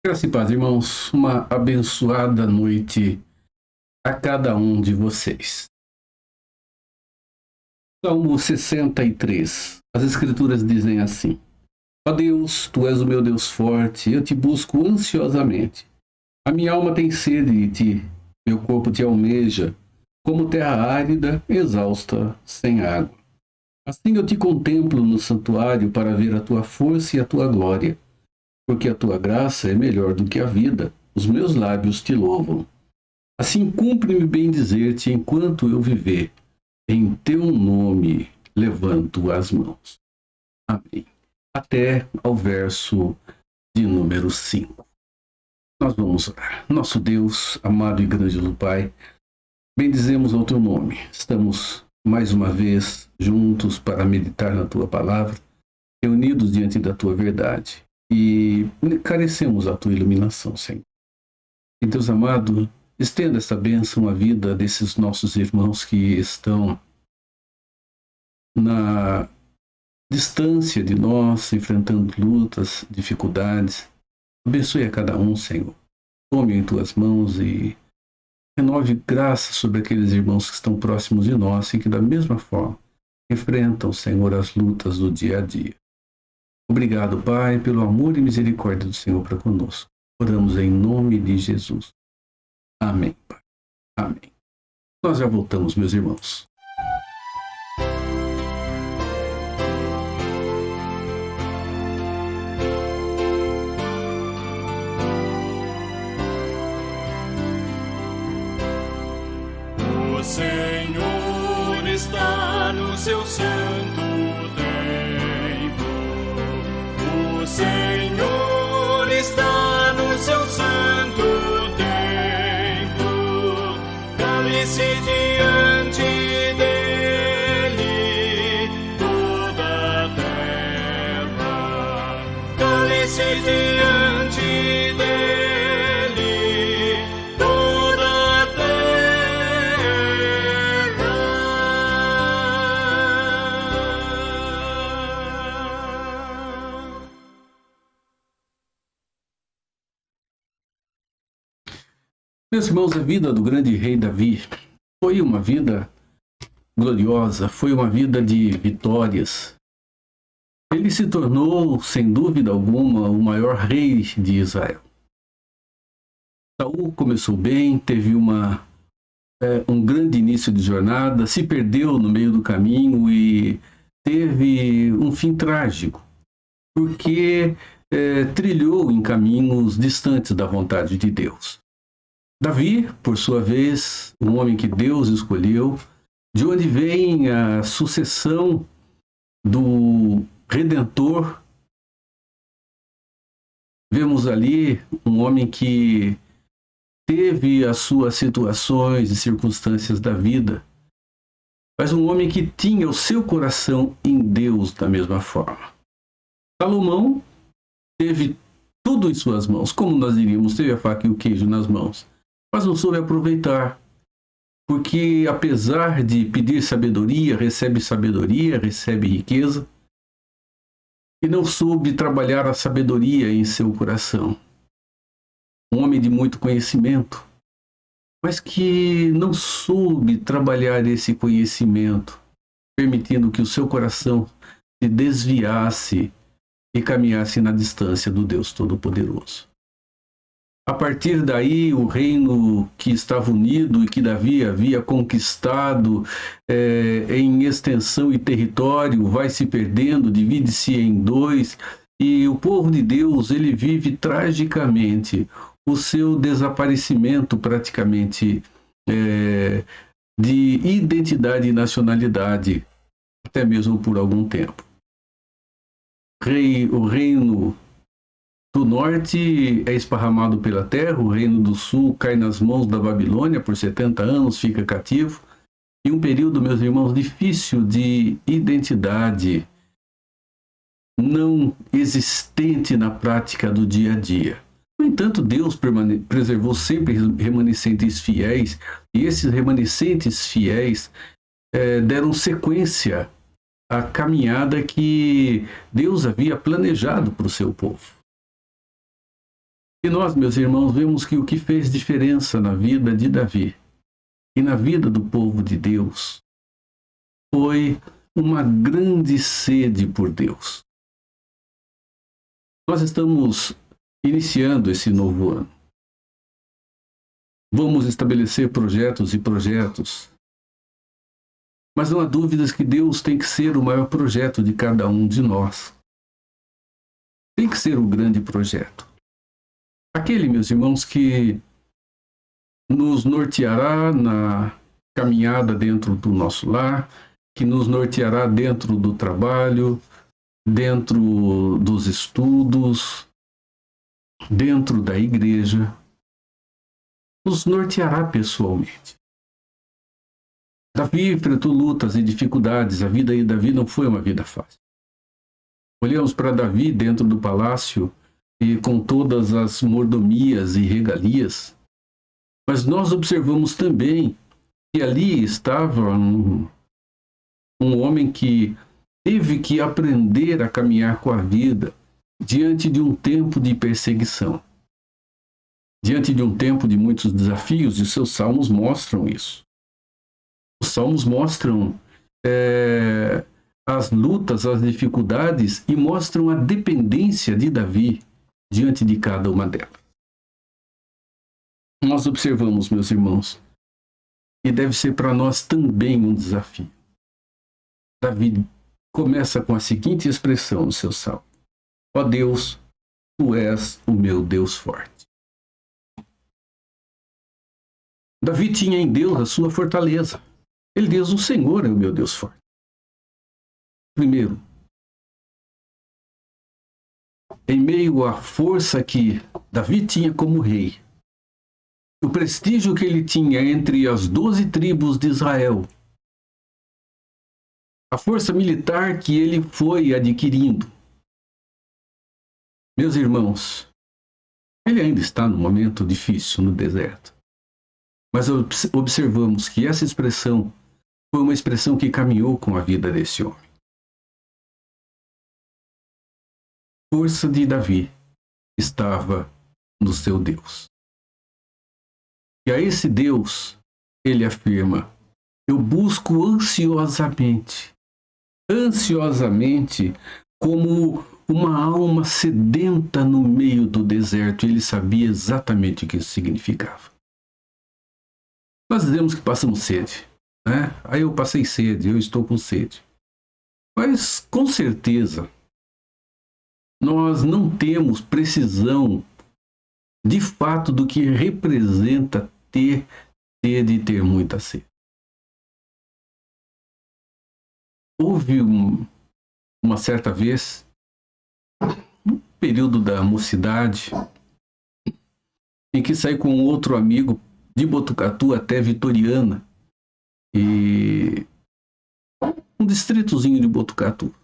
Graça e paz, irmãos, uma abençoada noite a cada um de vocês. Salmo 63. As Escrituras dizem assim: Ó Deus, Tu és o meu Deus forte, eu te busco ansiosamente. A minha alma tem sede de Ti, meu corpo Te almeja, como terra árida, exausta, sem água. Assim eu Te contemplo no santuário para ver a Tua força e a Tua glória. Porque a tua graça é melhor do que a vida, os meus lábios te louvam. Assim cumpre-me bem dizer-te enquanto eu viver, em teu nome levanto as mãos. Amém. Até ao verso de número 5. Nós vamos orar. Nosso Deus, amado e grande Pai, bendizemos ao teu nome. Estamos mais uma vez juntos para meditar na tua palavra, reunidos diante da tua verdade. E carecemos a tua iluminação, Senhor. E Deus amado, estenda essa bênção à vida desses nossos irmãos que estão na distância de nós, enfrentando lutas, dificuldades. Abençoe a cada um, Senhor. Tome em tuas mãos e renove graça sobre aqueles irmãos que estão próximos de nós e que da mesma forma enfrentam, Senhor, as lutas do dia a dia. Obrigado, Pai, pelo amor e misericórdia do Senhor para conosco. Oramos em nome de Jesus. Amém, Pai. Amém. Nós já voltamos, meus irmãos. O Senhor está no seu santo templo. O Senhor está no seu santo templo. Cale-se diante dele toda a terra. Cale-se diante dele toda a terra. Meus irmãos, a vida do grande rei Davi foi uma vida gloriosa, foi uma vida de vitórias. Ele se tornou, sem dúvida alguma, o maior rei de Israel. Saul começou bem, teve um grande início de jornada, se perdeu no meio do caminho e teve um fim trágico, porque trilhou em caminhos distantes da vontade de Deus. Davi, por sua vez, um homem que Deus escolheu, de onde vem a sucessão do Redentor. Vemos ali um homem que teve as suas situações e circunstâncias da vida, mas um homem que tinha o seu coração em Deus da mesma forma. Salomão teve tudo em suas mãos, como nós diríamos, teve a faca e o queijo nas mãos, mas não soube aproveitar, porque apesar de pedir sabedoria, recebe riqueza, e não soube trabalhar a sabedoria em seu coração. Um homem de muito conhecimento, mas que não soube trabalhar esse conhecimento, permitindo que o seu coração se desviasse e caminhasse na distância do Deus Todo-Poderoso. A partir daí, o reino que estava unido e que Davi havia conquistado em extensão e território vai se perdendo, divide-se em dois, e o povo de Deus ele vive tragicamente o seu desaparecimento praticamente de identidade e nacionalidade, até mesmo por algum tempo. O reino do norte é esparramado pela terra, o reino do sul cai nas mãos da Babilônia por 70 anos, fica cativo, e um período, meus irmãos, difícil de identidade não existente na prática do dia a dia. No entanto, Deus preservou sempre remanescentes fiéis, e esses remanescentes fiéis deram sequência à caminhada que Deus havia planejado para o seu povo. E nós, meus irmãos, vemos que o que fez diferença na vida de Davi e na vida do povo de Deus foi uma grande sede por Deus. Nós estamos iniciando esse novo ano. Vamos estabelecer projetos e projetos. Mas não há dúvidas que Deus tem que ser o maior projeto de cada um de nós. Tem que ser o grande projeto. Aquele, meus irmãos, que nos norteará na caminhada dentro do nosso lar, que nos norteará dentro do trabalho, dentro dos estudos, dentro da igreja, nos norteará pessoalmente. Davi enfrentou lutas e dificuldades. A vida de Davi não foi uma vida fácil. Olhamos para Davi dentro do palácio e com todas as mordomias e regalias, mas nós observamos também que ali estava um homem que teve que aprender a caminhar com a vida diante de um tempo de perseguição, diante de um tempo de muitos desafios, e seus salmos mostram isso. Os salmos mostram as lutas, as dificuldades, e mostram a dependência de Davi diante de cada uma delas. Nós observamos, meus irmãos, e deve ser para nós também um desafio. Davi começa com a seguinte expressão no seu salmo: ó Deus, tu és o meu Deus forte. Davi tinha em Deus a sua fortaleza. Ele diz: o Senhor é o meu Deus forte. Primeiro, em meio à força que Davi tinha como rei, o prestígio que ele tinha entre as 12 tribos de Israel, a força militar que ele foi adquirindo. Meus irmãos, ele ainda está num momento difícil no deserto. Mas observamos que essa expressão foi uma expressão que caminhou com a vida desse homem. A força de Davi estava no seu Deus. E a esse Deus, ele afirma: eu busco ansiosamente, como uma alma sedenta no meio do deserto. Ele sabia exatamente o que isso significava. Nós dizemos que passamos sede, né? Aí eu passei sede, eu estou com sede. Mas, com certeza, nós não temos precisão de fato do que representa ter sede e ter muita sede. Houve uma certa vez, no período da mocidade, em que saí com outro amigo de Botucatu até Vitoriana, e um distritozinho de Botucatu.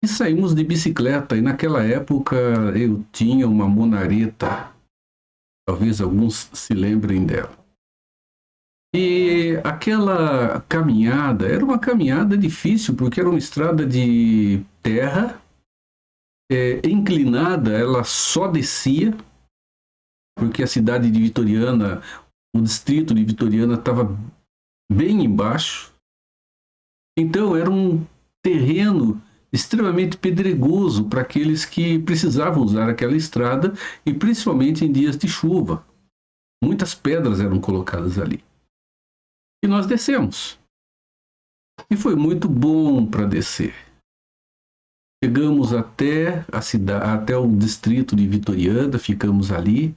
E saímos de bicicleta, e naquela época eu tinha uma Monareta, talvez alguns se lembrem dela. E aquela caminhada era uma caminhada difícil, porque era uma estrada de terra, inclinada, ela só descia, porque a cidade de Vitoriana, o distrito de Vitoriana estava bem embaixo. Então era um terreno extremamente pedregoso para aqueles que precisavam usar aquela estrada, e principalmente em dias de chuva. Muitas pedras eram colocadas ali. E nós descemos. E foi muito bom para descer. Chegamos até a cidade, até o distrito de Vitoriana, ficamos ali.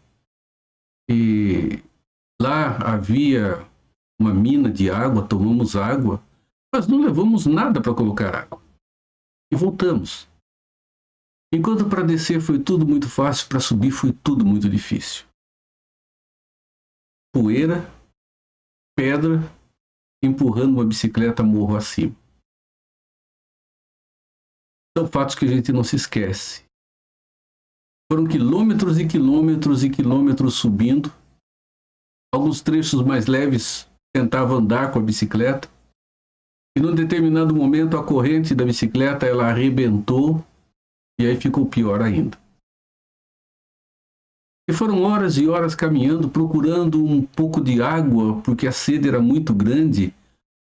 E lá havia uma mina de água, tomamos água, mas não levamos nada para colocar água. E voltamos. Enquanto para descer foi tudo muito fácil, para subir foi tudo muito difícil. Poeira, pedra, empurrando uma bicicleta morro acima. São fatos que a gente não se esquece. Foram quilômetros e quilômetros e quilômetros subindo. Alguns trechos mais leves tentava andar com a bicicleta. E num determinado momento a corrente da bicicleta ela arrebentou, e aí ficou pior ainda. E foram horas e horas caminhando, procurando um pouco de água, porque a sede era muito grande,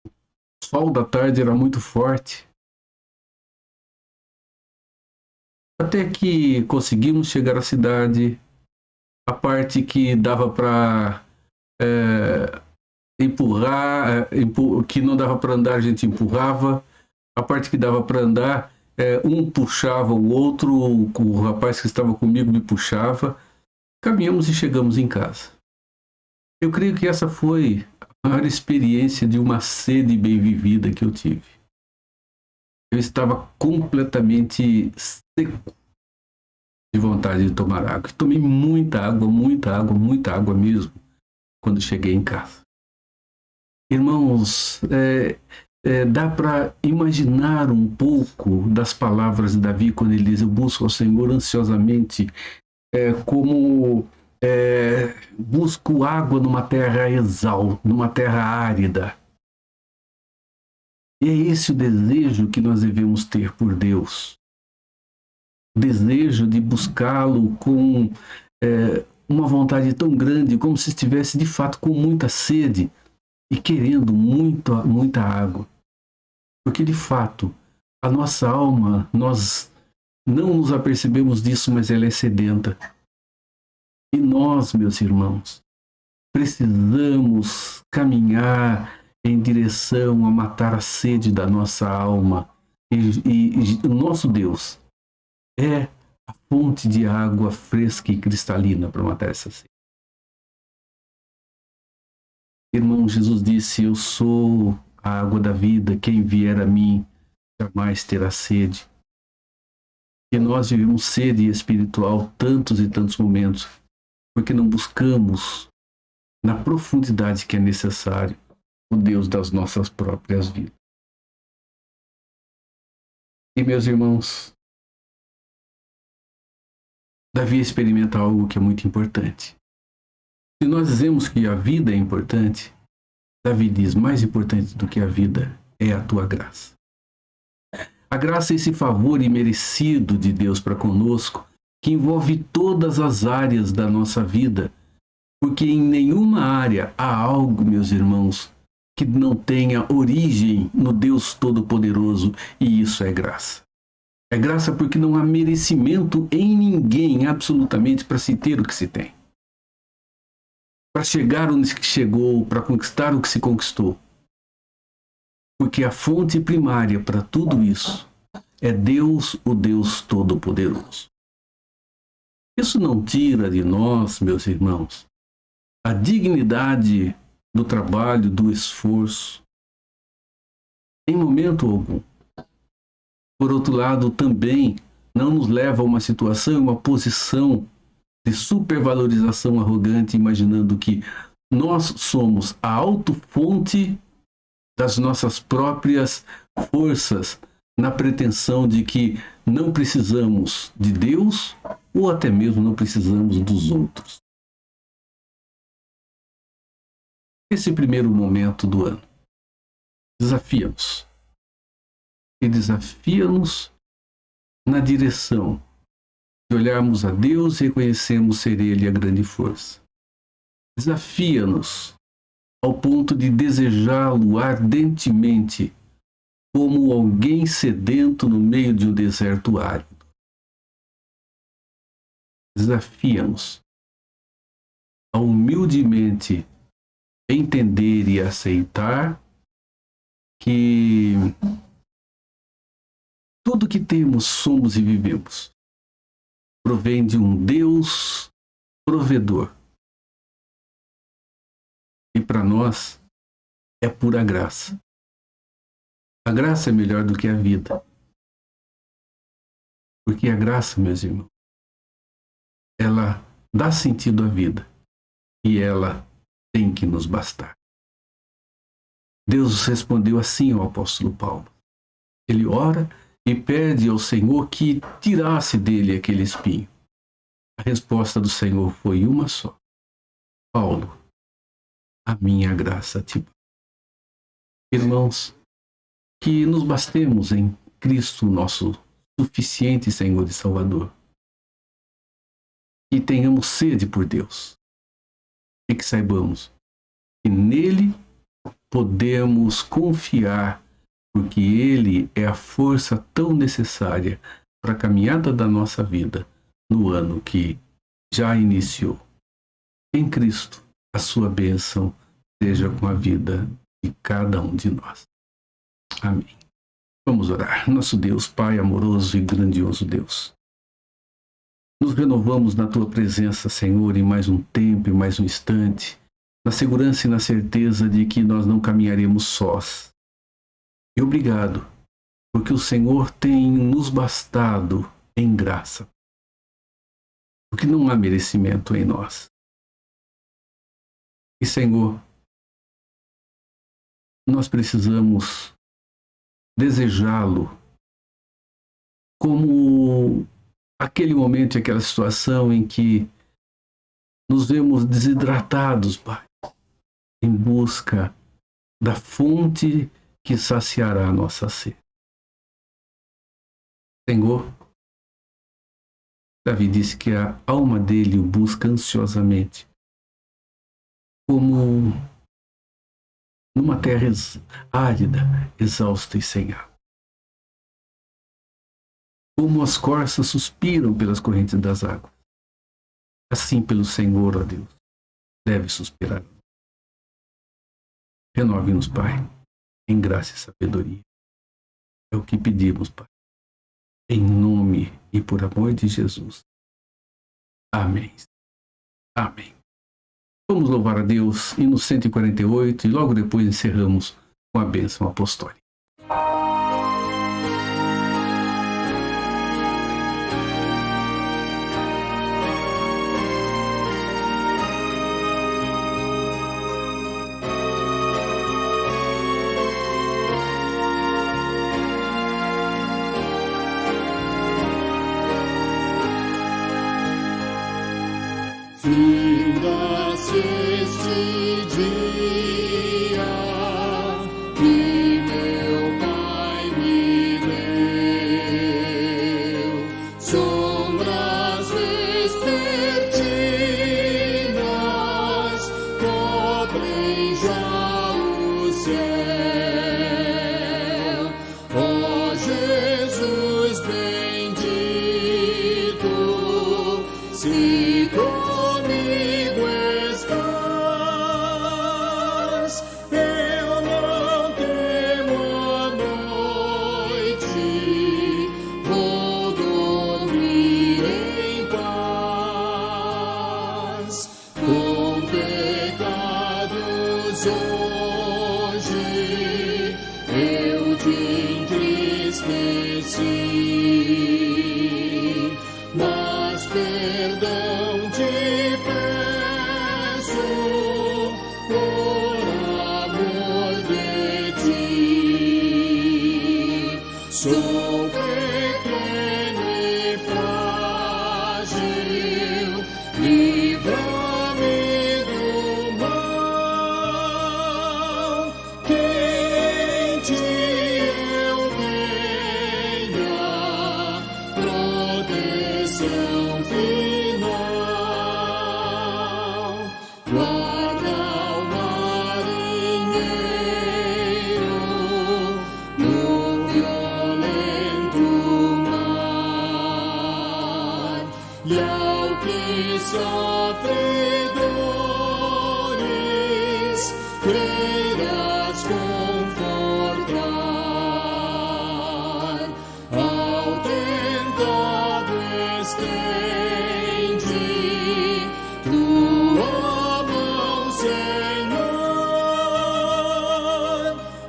o sol da tarde era muito forte. Até que conseguimos chegar à cidade, a parte que dava para empurrar, que não dava para andar, a gente empurrava. A parte que dava para andar, um puxava o outro, o rapaz que estava comigo me puxava. Caminhamos e chegamos em casa. Eu creio que essa foi a maior experiência de uma sede bem vivida que eu tive. Eu estava completamente seco de vontade de tomar água. Tomei muita água mesmo, quando cheguei em casa. Irmãos, dá para imaginar um pouco das palavras de Davi quando ele diz: eu busco ao Senhor ansiosamente, como busco água numa terra exausta, numa terra árida. E é esse o desejo que nós devemos ter por Deus. O desejo de buscá-lo com uma vontade tão grande, como se estivesse de fato com muita sede e querendo muita água. Porque de fato, a nossa alma, nós não nos apercebemos disso, mas ela é sedenta. E nós, meus irmãos, precisamos caminhar em direção a matar a sede da nossa alma. E o nosso Deus é a fonte de água fresca e cristalina para matar essa sede. Irmão, Jesus disse: eu sou a água da vida, quem vier a mim jamais terá sede. E nós vivemos sede espiritual tantos e tantos momentos, porque não buscamos na profundidade que é necessário o Deus das nossas próprias vidas. E meus irmãos, Davi experimenta algo que é muito importante. Se nós dizemos que a vida é importante, Davi diz: mais importante do que a vida é a tua graça. A graça é esse favor imerecido de Deus para conosco, que envolve todas as áreas da nossa vida, porque em nenhuma área há algo, meus irmãos, que não tenha origem no Deus Todo-Poderoso, e isso é graça. É graça porque não há merecimento em ninguém, absolutamente, para se ter o que se tem. Para chegar onde se chegou, para conquistar o que se conquistou. Porque a fonte primária para tudo isso é Deus, o Deus Todo-Poderoso. Isso não tira de nós, meus irmãos, a dignidade do trabalho, do esforço, em momento algum. Por outro lado, também não nos leva a uma situação, uma posição de supervalorização arrogante, imaginando que nós somos a autofonte das nossas próprias forças, na pretensão de que não precisamos de Deus ou até mesmo não precisamos dos outros. Esse primeiro momento do ano desafia-nos. E desafia-nos na direção de olharmos a Deus e reconhecermos ser Ele a grande força. Desafia-nos ao ponto de desejá-lo ardentemente, como alguém sedento no meio de um deserto árido. Desafia-nos a humildemente entender e aceitar que tudo que temos, somos e vivemos provém de um Deus provedor. E para nós é pura graça. A graça é melhor do que a vida. Porque a graça, meus irmãos, ela dá sentido à vida e ela tem que nos bastar. Deus respondeu assim ao apóstolo Paulo. Ele ora e pede ao Senhor que tirasse dele aquele espinho. A resposta do Senhor foi uma só: Paulo, a minha graça te basta. Irmãos, que nos bastemos em Cristo, nosso suficiente Senhor e Salvador. que tenhamos sede por Deus e que saibamos que nele podemos confiar, porque ele é a força tão necessária para a caminhada da nossa vida no ano que já iniciou. Em Cristo, a sua bênção seja com a vida de cada um de nós. Amém. Vamos orar. Nosso Deus, Pai amoroso e grandioso Deus, nos renovamos na Tua presença, Senhor, em mais um tempo, em mais um instante, na segurança e na certeza de que nós não caminharemos sós. E obrigado, porque o Senhor tem nos bastado em graça, porque não há merecimento em nós. E, Senhor, nós precisamos desejá-lo como aquele momento, aquela situação em que nos vemos desidratados, Pai, em busca da fonte que saciará a nossa sede. Senhor, Davi disse que a alma dele o busca ansiosamente, como numa terra árida, exausta e sem água. Como as corças suspiram pelas correntes das águas, assim pelo Senhor, ó Deus, deve suspirar. Renove-nos, Pai, em graça e sabedoria. É o que pedimos, Pai, em nome e por amor de Jesus. Amém. Amém. Vamos louvar a Deus, hino 148, e logo depois encerramos com a bênção apostólica. Finda-se este dia que meu Pai me deu, sombras vespertinas cobrem já o céu. Ó Jesus bendito, se comigo estás, eu não temo a noite, vou dormir em paz. Com pecados hoje eu te entristeci, mas perdão te peço por amor de ti. Sou pequeno e frágil, livra-me do mal, que em ti eu tenha proteção final. Guarda o marinheiro no violento mar, e ao que sofre dores queiras confortar. Ao tentado estende tua mão, Senhor,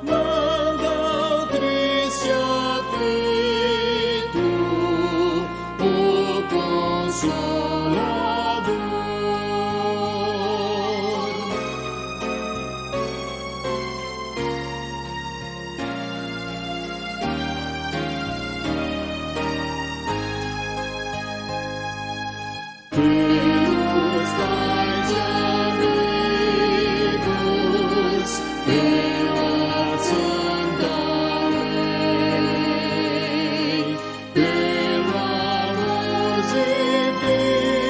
manda ao triste aflito o Consolador. Pelos pais e amigos, pela santa lei, pelo amor divino,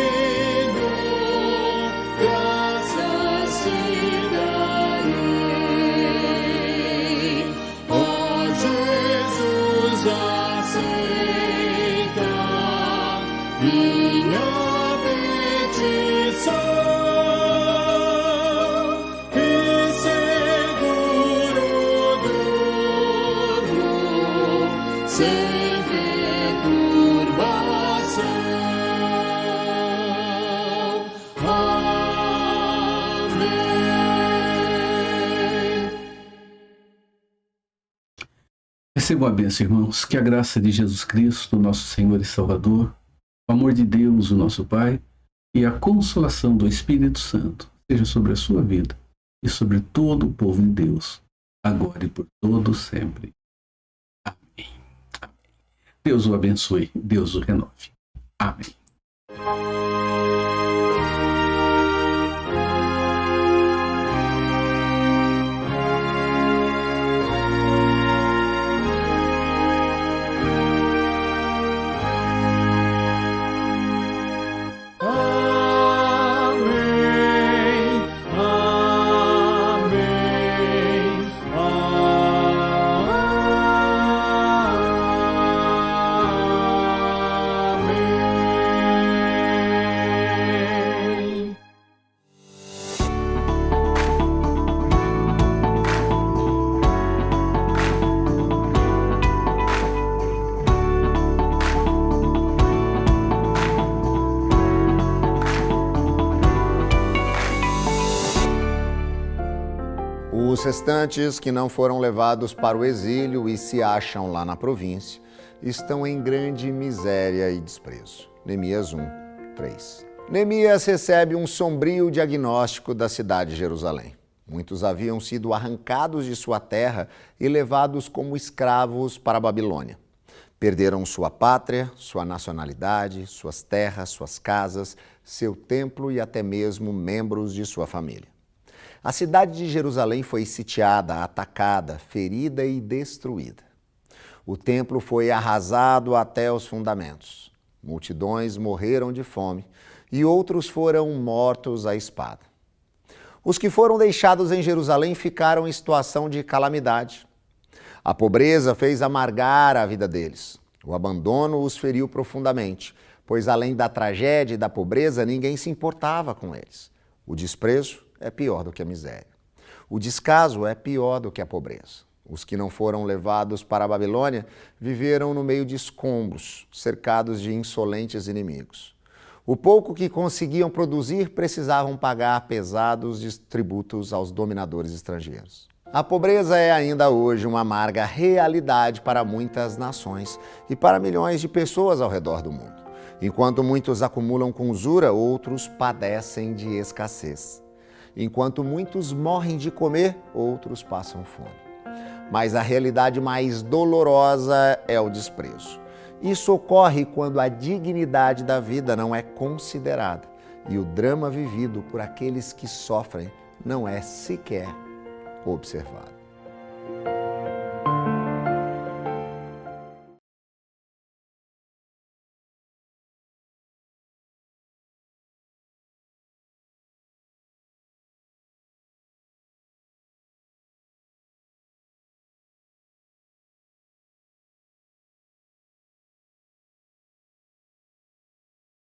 Ó Jesus, aceita minha petição e seguro durmo sem perturbação. Recebam a bênção, irmãos, que a graça de Jesus Cristo, nosso Senhor e Salvador, o amor de Deus, o nosso Pai, e a consolação do Espírito Santo seja sobre a sua vida e sobre todo o povo de Deus, agora e por todo sempre. Amém. Amém. Deus o abençoe, Deus o renove. Amém. Os restantes que não foram levados para o exílio e se acham lá na província, estão em grande miséria e desprezo. Neemias 1, 3. Neemias recebe um sombrio diagnóstico da cidade de Jerusalém. Muitos haviam sido arrancados de sua terra e levados como escravos para a Babilônia. Perderam sua pátria, sua nacionalidade, suas terras, suas casas, seu templo e até mesmo membros de sua família. A cidade de Jerusalém foi sitiada, atacada, ferida e destruída. O templo foi arrasado até os fundamentos. Multidões morreram de fome e outros foram mortos à espada. Os que foram deixados em Jerusalém ficaram em situação de calamidade. A pobreza fez amargar a vida deles. O abandono os feriu profundamente, pois além da tragédia e da pobreza, ninguém se importava com eles. O desprezo é pior do que a miséria. O descaso é pior do que a pobreza. Os que não foram levados para a Babilônia viveram no meio de escombros, cercados de insolentes inimigos. O pouco que conseguiam produzir precisavam pagar pesados tributos aos dominadores estrangeiros. A pobreza é ainda hoje uma amarga realidade para muitas nações e para milhões de pessoas ao redor do mundo. Enquanto muitos acumulam com usura, outros padecem de escassez. Enquanto muitos morrem de comer, outros passam fome. Mas a realidade mais dolorosa é o desprezo. Isso ocorre quando a dignidade da vida não é considerada e o drama vivido por aqueles que sofrem não é sequer observado.